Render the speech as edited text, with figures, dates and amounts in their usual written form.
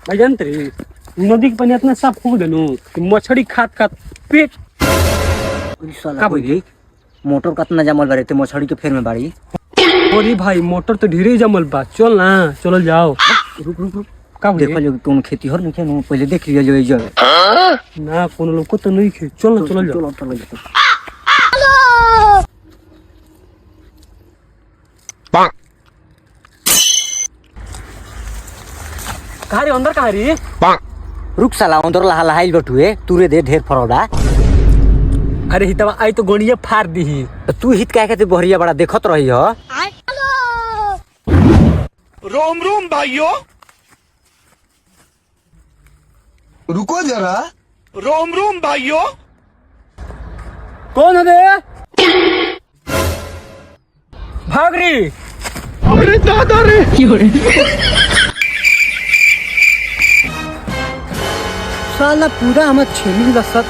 भाई जानते रे नदी के पानी इतना साफ हो गए कि मछली खात खात पेट साला कोई मोटर कितना जमल बारे ते मछली के फेर में बाड़ी। अरे भाई मोटर तो ढेरे जमल बा, चल ना चल जाओ। रुक रुक रुक का देखो जो कौन खेती हर नहीं नु पहले देख लिया जो ये जगह ना कोनो लोग को तो नहीं खे, चल ना चल जाओ। चलो कहाँ रे अंदर कहाँ रे? रुक साला अंदर लहा लहाइल बटुए तुरे दे ढेर फरोड़ा। अरे हितवा आई तो गोनिया फाड़ दी। तू हित काहे के बहरिया बड़ा देखत रही हो। रोम रोम भाइयों, रुको जरा। रोम रोम भाइयों। कौन है रे? भाग रही। अरे दादा रे। साला पूरा हम छेली बसत